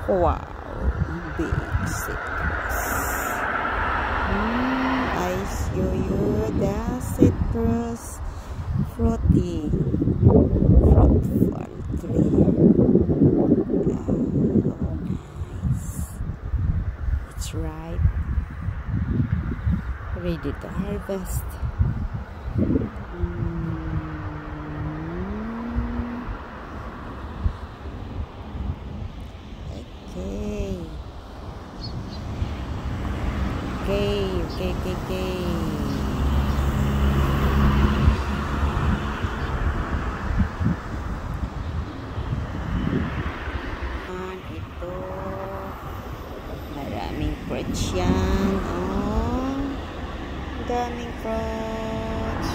Wow, big citrus. I show you the citrus fruity fruitful tree. Oh, nice. It's ripe, ready to harvest. Okay. Ito, maraming fruits yan. Oh, daming fruits.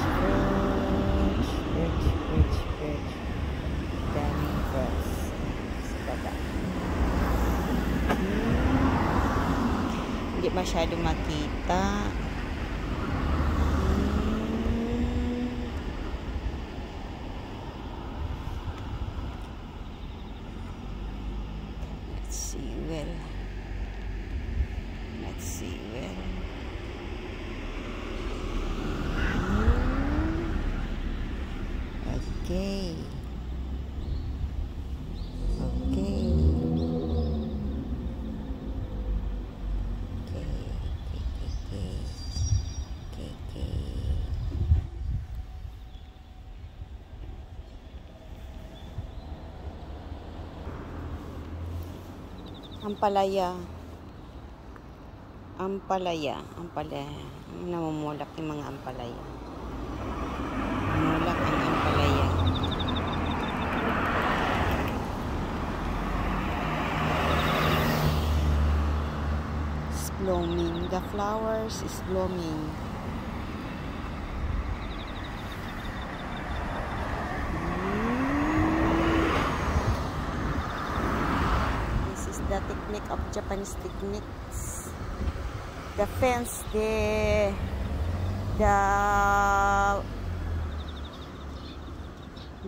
Daming fruits. Sa baba. Hindi masyadong makita. Let's see well. Okay. Ampalaya. Namumulak yung mga ampalaya. Namumulak ang ampalaya. It's blooming. The flowers is blooming. The technique of Japanese techniques. The fence, the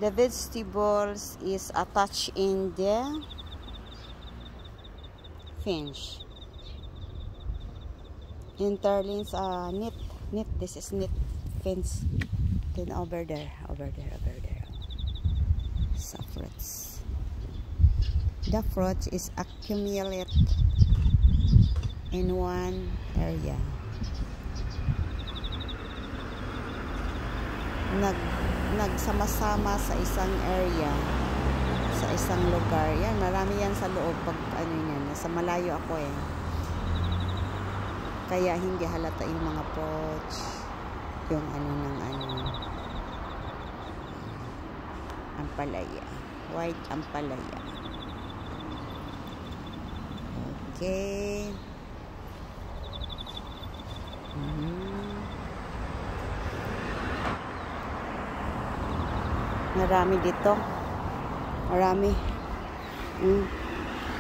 vegetables is attached in the fence. Interlinks knit. This is knit fence. Then over there. So fruits. The fruit is accumulated in one area. Nagsama-sama sa isang area, sa isang lugar. Yan, marami yan sa loob pag ano yan. Nasa malayo ako eh. Kaya hindi halata yung mga fruits, yung ampalaya. White ampalaya. Okay. Marami dito. Marami.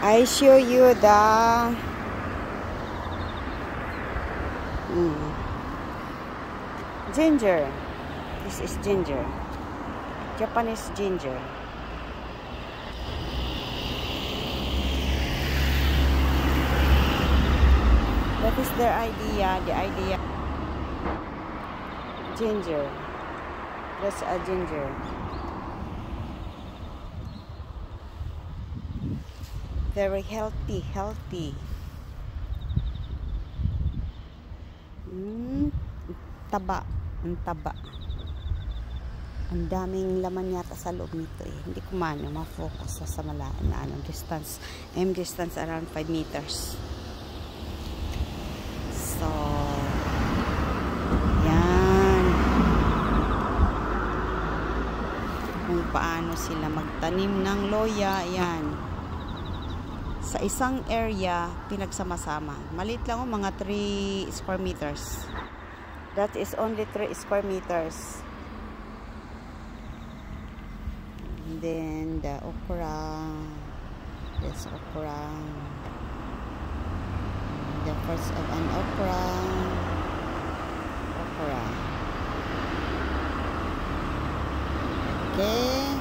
I show you the ginger. This is ginger. Japanese ginger. That is their idea. The idea. Ginger. That's a ginger. Very healthy. Taba. Ang taba. Ang daming laman yata sa loob nito eh. Hindi ko ma-focus sa malaan. Distance. Distance around 5 meters. So, yan. Kung paano sila magtanim ng loya, yan. Sa isang area, pinagsama-sama. Maliit lang mga 3 square meters. That is only 3 square meters. And then, the okra. This okra. The first of an okra. Okay.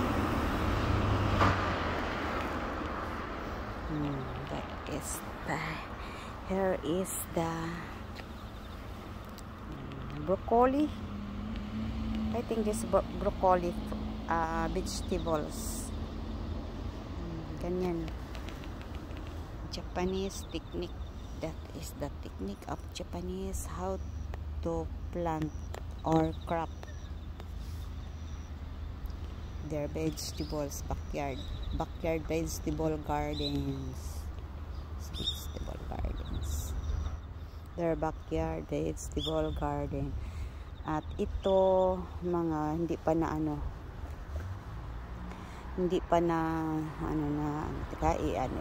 That is the, here is the broccoli. I think this broccoli vegetables. Ganyan. Japanese technique. That is the technique of Japanese how to plant or crop their vegetables, backyard vegetable gardens. Their backyard vegetable garden. At ito mga hindi pa na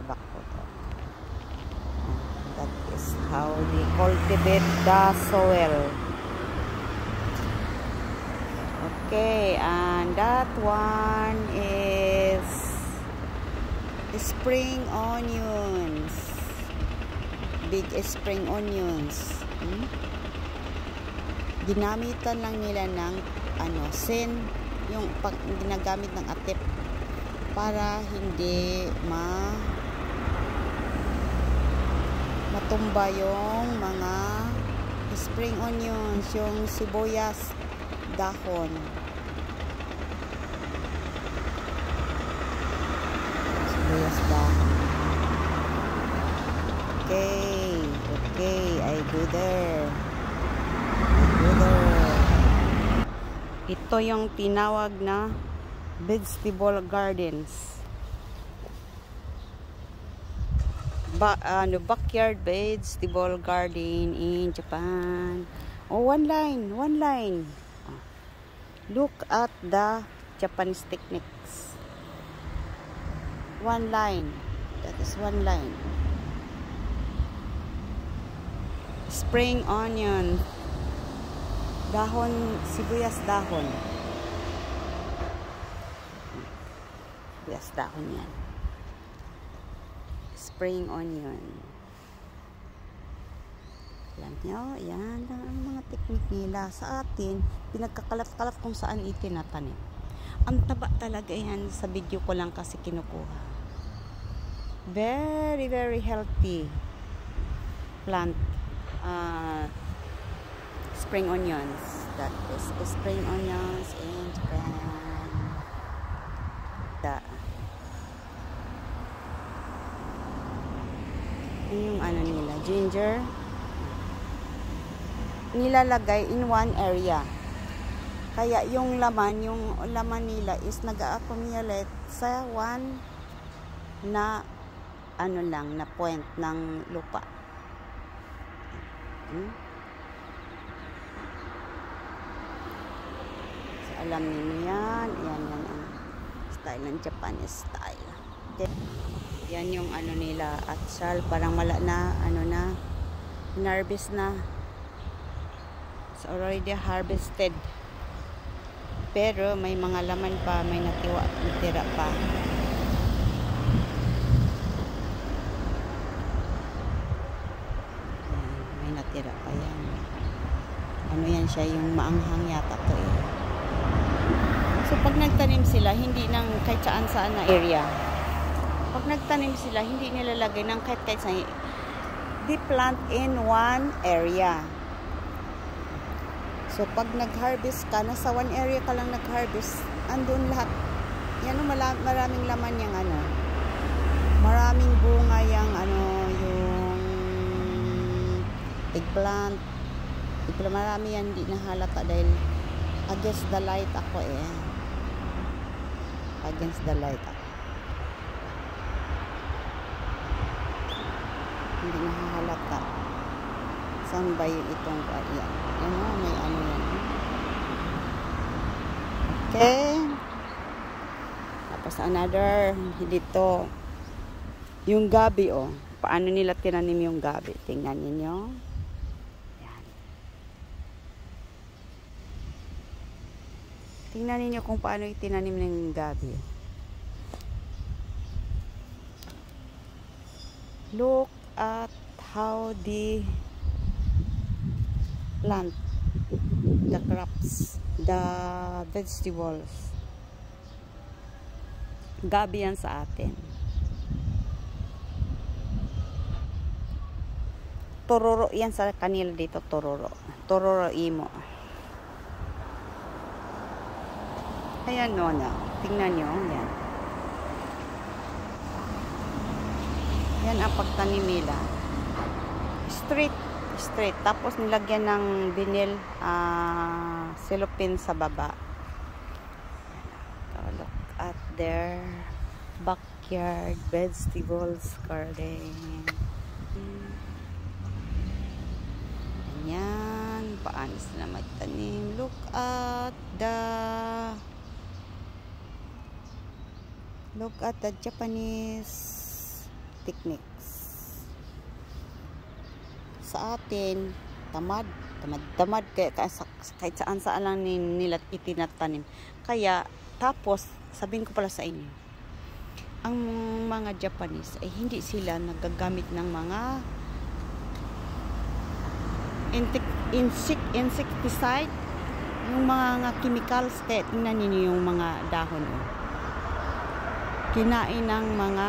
back ko to. That is how they cultivate the soil. Okay, and that one is spring onions. Big spring onions. Ginamitan lang nila ng sen, yung ginagamit ng atip para hindi matumba yung mga spring onions, yung sibuyas dahon. Okay, I go there. Ito yung tinawag na vegetable gardens. Backyard vegetable garden in Japan. Oh, one line. Look at the Japanese techniques. One line. That is one line. Spring onion. Dahon, sibuyas dahon. Sibuyas dahon yan. Spring onion. Alam nyo, yan ang mga technique nila. Sa atin, pinagkakalap-kalap kung saan itinatanim. Ang taba talaga yan. Sa video ko lang kasi kinukuha. Very, very healthy plant. Spring onions. That is spring onions in Japan. Yung nila, ginger. Nilalagay in one area. Kaya yung laman nila is nag-accumulate sa one na na point ng lupa. So, alam niyo yan. Yan ang style ng Japanese style. Okay. Yan yung nila at sal. Parang wala na, harvest na. It's already harvested. Pero may mga laman pa, may natira pa. May natira pa yan. Yan siya, yung maanghang yata to eh. So pag nagtanim sila, hindi nang kahit saan na area. Pag nagtanim sila, hindi nilalagay ng kahit saan. They plant in one area. So, pag nag-harvest ka, nasa one area ka lang nag-harvest, andun lahat. Yan, maraming laman yung maraming bunga yung yung eggplant. Marami yan, hindi nahalata dahil against the light ako eh. Against the light ako. Hindi nahalata. Saan ba yung itong yan? May yan. Okay. Tapos another dito. Yung gabi Paano nila tinanim yung gabi? Tingnan niyo. Yan. Tingnan niyo kung paano itinanim ng gabi. Look at how the plant the crops, the vegetables. Gabi yan sa atin. Tororo yan sa kanila dito, tororo. Tororo imo. Ayan no, no. Tingnan nyo, yan. Yan ang pagtanim nila. Straight. Tapos nilagyan ng vinyl cellophane sa baba. So, look at their backyard vegetables garden. Yan. Paano sila magtanim? Look at the Japanese techniques. Sa atin, tamad kahit saan lang nila itinatanim. Kaya, tapos, sabihin ko pala sa inyo, ang mga Japanese ay hindi sila nagagamit ng mga insecticide, yung mga chemicals. Kaya tingnan niyo yung mga dahon. Kinain ng mga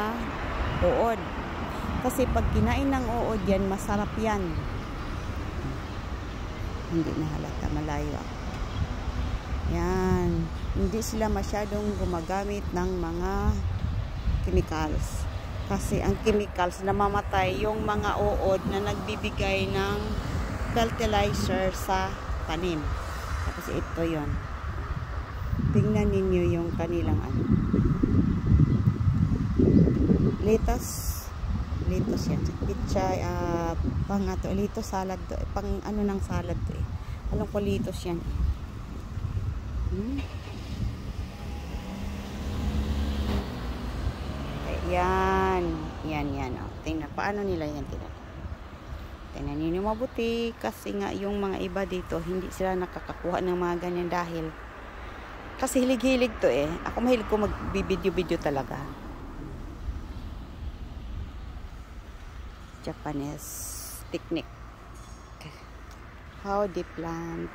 uod. Kasi pag kinain ng uod yan, masarap yan. Hindi na halata, malayo ako. Yan. Hindi sila masyadong gumagamit ng mga chemicals. Kasi ang chemicals, namamatay yung mga uod na nagbibigay ng fertilizer sa tanim. Tapos ito yon. Tingnan ninyo yung kanilang lettuce yan. Pichay, lettuce salad to. Pang ng salad to . Alam ko lettuce yan. Yan. Tingnan, paano nila yan? Tingnan ninyo mabuti. Kasi nga, yung mga iba dito, hindi sila nakakakuha ng mga ganyan dahil kasi hilig-hilig to . Ako mahilig ko mag-video talaga. Japanese technique. How they plant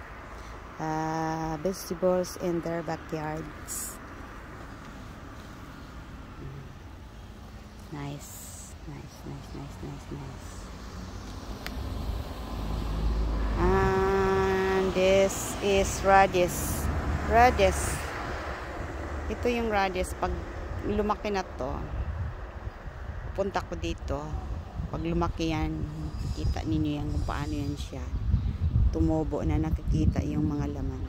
vegetables in their backyards. Nice. And this is radish. Ito yung radish. Pag lumaki na to, pupunta ko dito. Pag lumaki yan, kita ninyo yan kung paano yan siya. Tumubo na, nakikita yung mga laman.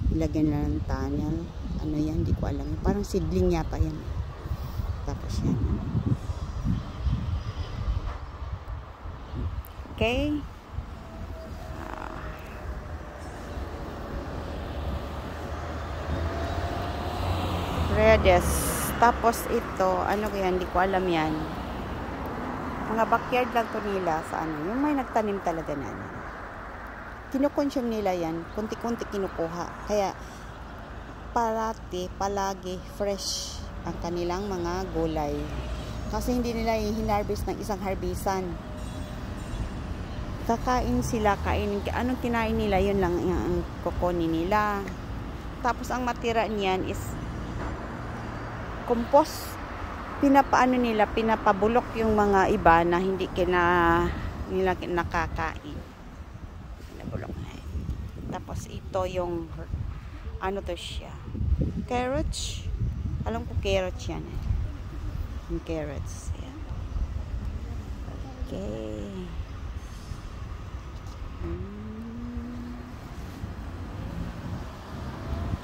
Ilagyan na ng tunnel. Ano yan, hindi ko alam. Parang seedling yata yan. Tapos yan. Okay. Radish. Tapos ito, ano kaya, hindi ko alam yan. Mga backyard lang to nila sa yung may nagtanim talaga na kinukonsume nila yan, kunti-kunti kinukuha. Kaya palagi fresh ang kanilang mga gulay. Kasi hindi nila hinarvest ng isang harbisan. Kakain sila, anong kinain nila, yun lang ang kukunin nila. Tapos ang matira niyan is compost. Pinapabulok yung mga iba na hindi nila nakakain. Pinabulok na yun. Tapos ito yung ano to siya, carrots. Alam ko carrots yan . Yung carrots yan. Okay.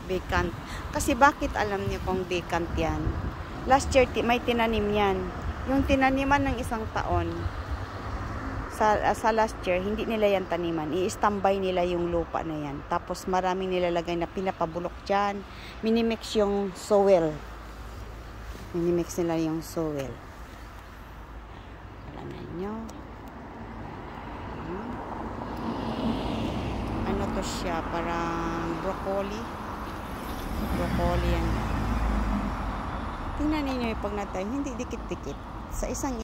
Vacant. Kasi bakit alam niyo kung vacant yan? Last year, may tinanim yan. Yung tinaniman ng isang taon, sa last year, hindi nila yan taniman. I-standby nila yung lupa na yan. Tapos maraming nilalagay na pinapabulok dyan. Minimix yung soil. Minimix nila yung soil. Alam na nyo. Ano to siya? Parang broccoli. Broccoli yan. Tingnan ninyo yung pag natanim, hindi dikit-dikit. Sa isang